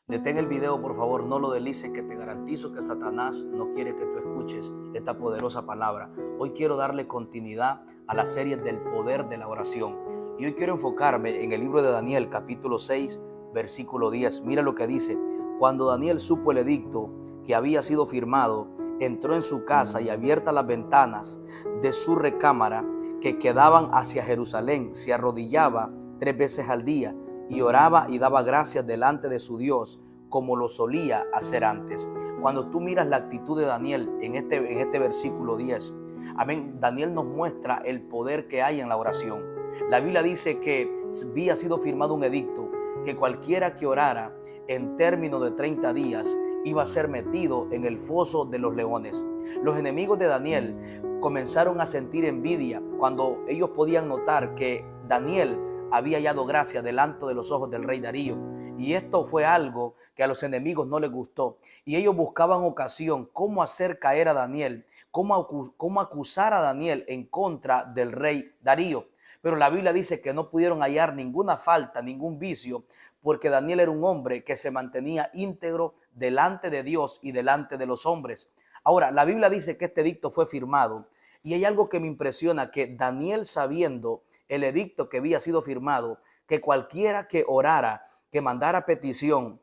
Detén el video, por favor, no lo deslices, que te garantizo que Satanás no quiere que tú escuches esta poderosa palabra. Hoy quiero darle continuidad a la serie del poder de la oración. Y hoy quiero enfocarme en el libro de Daniel, capítulo 6, versículo 10. Mira lo que dice. Cuando Daniel supo el edicto que había sido firmado, entró en su casa y abiertas las ventanas de su recámara que quedaban hacia Jerusalén, se arrodillaba 3 veces al día y oraba y daba gracias delante de su Dios, como lo solía hacer antes. Cuando tú miras la actitud de Daniel en este versículo 10, amén, Daniel nos muestra el poder que hay en la oración. La Biblia dice que había sido firmado un edicto que cualquiera que orara en términos de 30 días iba a ser metido en el foso de los leones. Los enemigos de Daniel comenzaron a sentir envidia cuando ellos podían notar que Daniel había hallado gracia delante de los ojos del rey Darío. Y esto fue algo que a los enemigos no les gustó. Y ellos buscaban ocasión, cómo hacer caer a Daniel, cómo acusar a Daniel en contra del rey Darío. Pero la Biblia dice que no pudieron hallar ninguna falta, ningún vicio, porque Daniel era un hombre que se mantenía íntegro delante de Dios y delante de los hombres. Ahora, la Biblia dice que este edicto fue firmado. Y hay algo que me impresiona, que Daniel, sabiendo el edicto que había sido firmado, que cualquiera que orara, que mandara petición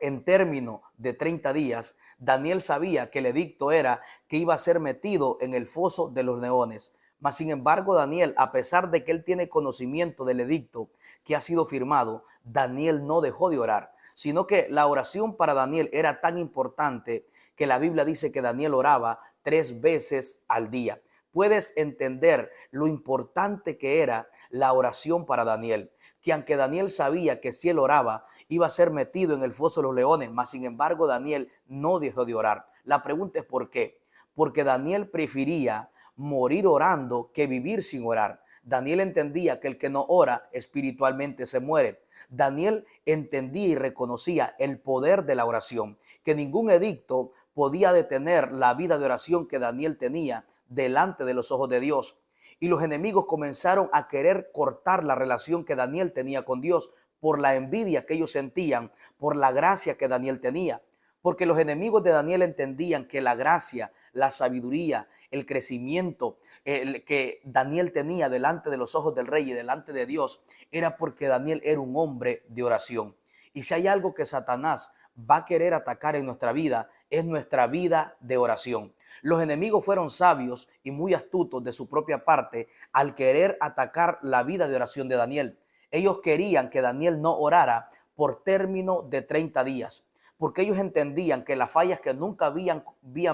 en términos de 30 días, Daniel sabía que el edicto era que iba a ser metido en el foso de los leones. Mas sin embargo, Daniel, a pesar de que él tiene conocimiento del edicto que ha sido firmado, Daniel no dejó de orar, sino que la oración para Daniel era tan importante que la Biblia dice que Daniel oraba 3 veces al día. Puedes entender lo importante que era la oración para Daniel, que aunque Daniel sabía que si él oraba iba a ser metido en el foso de los leones, mas sin embargo Daniel no dejó de orar. La pregunta es ¿por qué? Porque Daniel prefería morir orando que vivir sin orar. Daniel entendía que el que no ora espiritualmente se muere. Daniel entendía y reconocía el poder de la oración, que ningún edicto podía detener la vida de oración que Daniel tenía delante de los ojos de Dios. Y los enemigos comenzaron a querer cortar la relación que Daniel tenía con Dios por la envidia que ellos sentían, por la gracia que Daniel tenía. Porque los enemigos de Daniel entendían que la gracia, la sabiduría, el crecimiento que Daniel tenía delante de los ojos del rey y delante de Dios era porque Daniel era un hombre de oración. Y si hay algo que Satanás va a querer atacar en nuestra vida, es nuestra vida de oración. Los enemigos fueron sabios y muy astutos de su propia parte al querer atacar la vida de oración de Daniel. Ellos querían que Daniel no orara por término de 30 días, porque ellos entendían que las fallas que nunca habían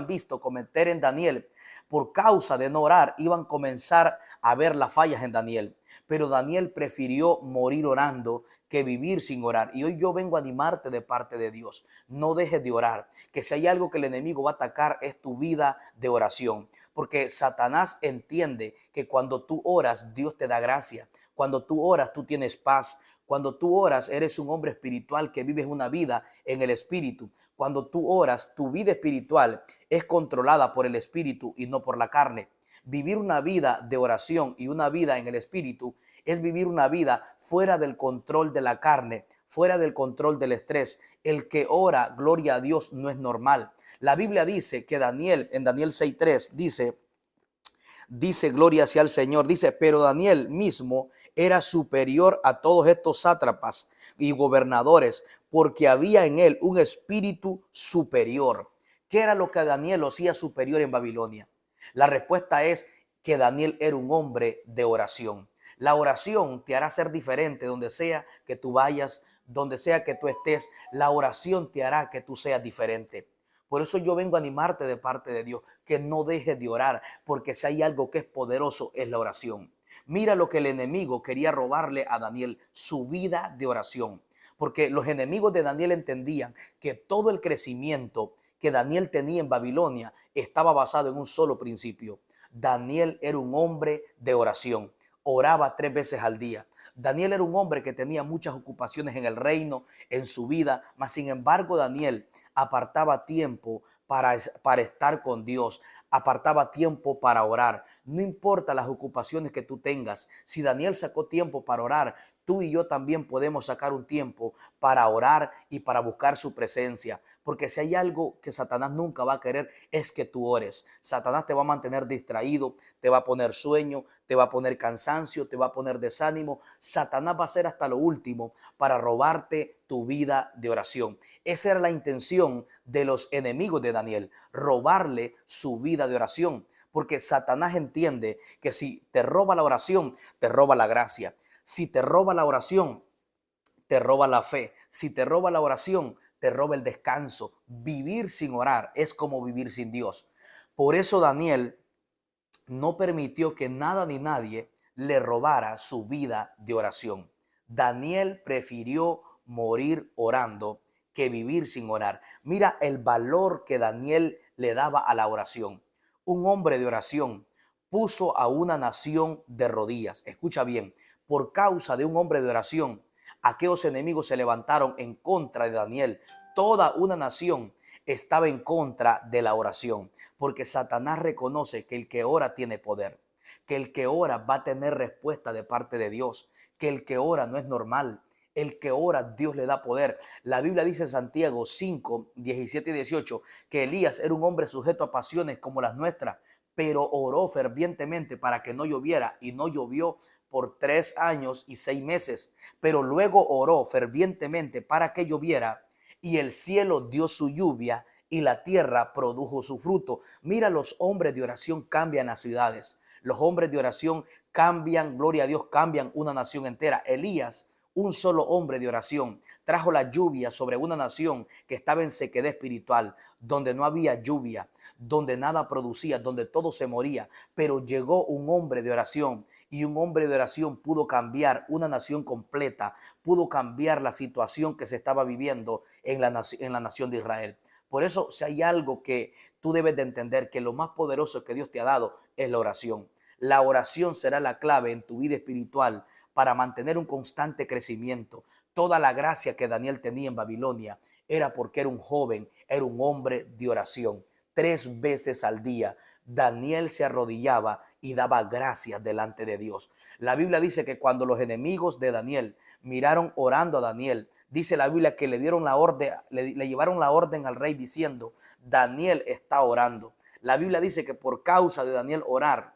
visto cometer en Daniel, por causa de no orar, iban a comenzar a ver las fallas en Daniel. Pero Daniel prefirió morir orando que vivir sin orar. Y hoy yo vengo a animarte de parte de Dios. No dejes de orar, que si hay algo que el enemigo va a atacar es tu vida de oración, porque Satanás entiende que cuando tú oras, Dios te da gracia. Cuando tú oras, tú tienes paz. Cuando tú oras, eres un hombre espiritual que vives una vida en el espíritu. Cuando tú oras, tu vida espiritual es controlada por el espíritu y no por la carne. Vivir una vida de oración y una vida en el espíritu es vivir una vida fuera del control de la carne, fuera del control del estrés. El que ora, gloria a Dios, no es normal. La Biblia dice que Daniel, en Daniel 6:3, dice gloria hacia el Señor, dice, pero Daniel mismo era superior a todos estos sátrapas y gobernadores, porque había en él un espíritu superior. ¿Qué era lo que Daniel hacía superior en Babilonia? La respuesta es que Daniel era un hombre de oración. La oración te hará ser diferente donde sea que tú vayas, donde sea que tú estés. La oración te hará que tú seas diferente. Por eso yo vengo a animarte de parte de Dios, que no dejes de orar, porque si hay algo que es poderoso es la oración. Mira lo que el enemigo quería robarle a Daniel, su vida de oración. Porque los enemigos de Daniel entendían que todo el crecimiento que Daniel tenía en Babilonia estaba basado en un solo principio. Daniel era un hombre de oración, oraba 3 veces al día. Daniel era un hombre que tenía muchas ocupaciones en el reino, en su vida, mas sin embargo Daniel apartaba tiempo para estar con Dios, apartaba tiempo para orar. No importa las ocupaciones que tú tengas, si Daniel sacó tiempo para orar, tú y yo también podemos sacar un tiempo para orar y para buscar su presencia. Porque si hay algo que Satanás nunca va a querer es que tú ores. Satanás te va a mantener distraído, te va a poner sueño, te va a poner cansancio, te va a poner desánimo. Satanás va a hacer hasta lo último para robarte tu vida de oración. Esa era la intención de los enemigos de Daniel, robarle su vida de oración. Porque Satanás entiende que si te roba la oración, te roba la gracia. Si te roba la oración, te roba la fe. Si te roba la oración, te roba el descanso. Vivir sin orar es como vivir sin Dios. Por eso Daniel no permitió que nada ni nadie le robara su vida de oración. Daniel prefirió morir orando que vivir sin orar. Mira el valor que Daniel le daba a la oración. Un hombre de oración puso a una nación de rodillas. Escucha bien, por causa de un hombre de oración, aquellos enemigos se levantaron en contra de Daniel. Toda una nación estaba en contra de la oración, porque Satanás reconoce que el que ora tiene poder, que el que ora va a tener respuesta de parte de Dios, que el que ora no es normal. El que ora, Dios le da poder. La Biblia dice en Santiago 5, 17 y 18 que Elías era un hombre sujeto a pasiones como las nuestras, pero oró fervientemente para que no lloviera y no llovió por 3 años y 6 meses. Pero luego oró fervientemente para que lloviera y el cielo dio su lluvia y la tierra produjo su fruto. Mira, los hombres de oración cambian las ciudades. Los hombres de oración cambian, gloria a Dios, cambian una nación entera. Elías, un solo hombre de oración, trajo la lluvia sobre una nación que estaba en sequedad espiritual, donde no había lluvia, donde nada producía, donde todo se moría. Pero llegó un hombre de oración y un hombre de oración pudo cambiar una nación completa, pudo cambiar la situación que se estaba viviendo en la nación de Israel. Por eso, si hay algo que tú debes de entender, que lo más poderoso que Dios te ha dado es la oración. La oración será la clave en tu vida espiritual para mantener un constante crecimiento. Toda la gracia que Daniel tenía en Babilonia era porque era un joven, era un hombre de oración. 3 veces al día Daniel se arrodillaba y daba gracias delante de Dios. La Biblia dice que cuando los enemigos de Daniel miraron orando a Daniel, dice la Biblia que le dieron la orden, le llevaron la orden al rey diciendo: Daniel está orando. La Biblia dice que por causa de Daniel orar,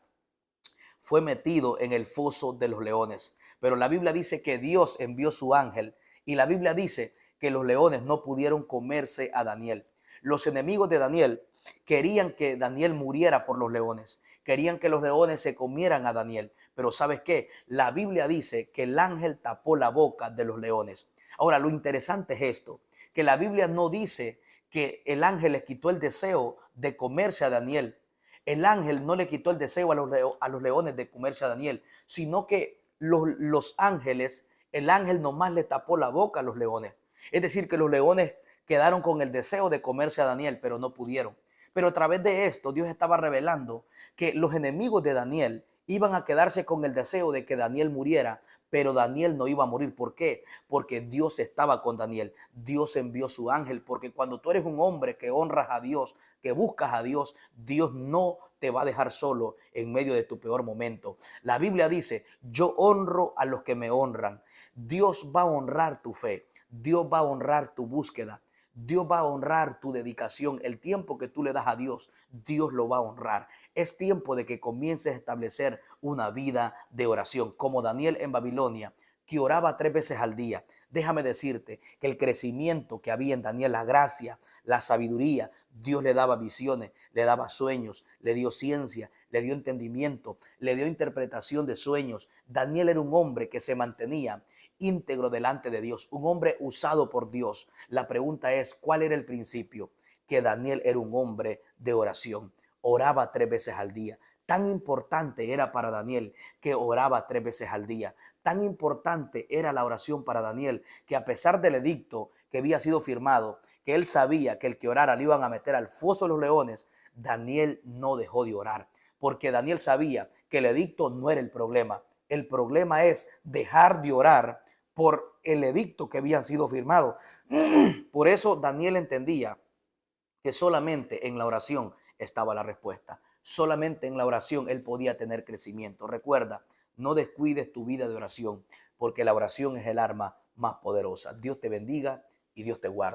fue metido en el foso de los leones. Pero la Biblia dice que Dios envió su ángel y la Biblia dice que los leones no pudieron comerse a Daniel. Los enemigos de Daniel querían que Daniel muriera por los leones. Querían que los leones se comieran a Daniel. Pero ¿sabes qué? La Biblia dice que el ángel tapó la boca de los leones. Ahora, lo interesante es esto, que la Biblia no dice que el ángel les quitó el deseo de comerse a Daniel. El ángel no le quitó el deseo a los leones de comerse a Daniel, sino que los ángeles, el ángel nomás le tapó la boca a los leones. Es decir, que los leones quedaron con el deseo de comerse a Daniel, pero no pudieron. Pero a través de esto, Dios estaba revelando que los enemigos de Daniel iban a quedarse con el deseo de que Daniel muriera, pero Daniel no iba a morir. ¿Por qué? Porque Dios estaba con Daniel. Dios envió su ángel, porque cuando tú eres un hombre que honras a Dios, que buscas a Dios, Dios no te va a dejar solo en medio de tu peor momento. La Biblia dice: yo honro a los que me honran. Dios va a honrar tu fe. Dios va a honrar tu búsqueda. Dios va a honrar tu dedicación. El tiempo que tú le das a Dios, Dios lo va a honrar. Es tiempo de que comiences a establecer una vida de oración, como Daniel en Babilonia, que oraba 3 veces al día. Déjame decirte que el crecimiento que había en Daniel, la gracia, la sabiduría, Dios le daba visiones, le daba sueños, le dio ciencia, le dio entendimiento, le dio interpretación de sueños. Daniel era un hombre que se mantenía íntegro delante de Dios, un hombre usado por Dios. La pregunta es, ¿cuál era el principio? Que Daniel era un hombre de oración. Oraba 3 veces al día. Tan importante era para Daniel que oraba 3 veces al día. Tan importante era la oración para Daniel que, a pesar del edicto que había sido firmado, que él sabía que el que orara le iban a meter al foso de los leones, Daniel no dejó de orar, porque Daniel sabía que el edicto no era el problema. El problema es dejar de orar por el edicto que había sido firmado. Por eso Daniel entendía que solamente en la oración estaba la respuesta. Solamente en la oración él podía tener crecimiento. Recuerda, no descuides tu vida de oración. porque la oración es el arma más poderosa. Dios te bendiga y Dios te guarde.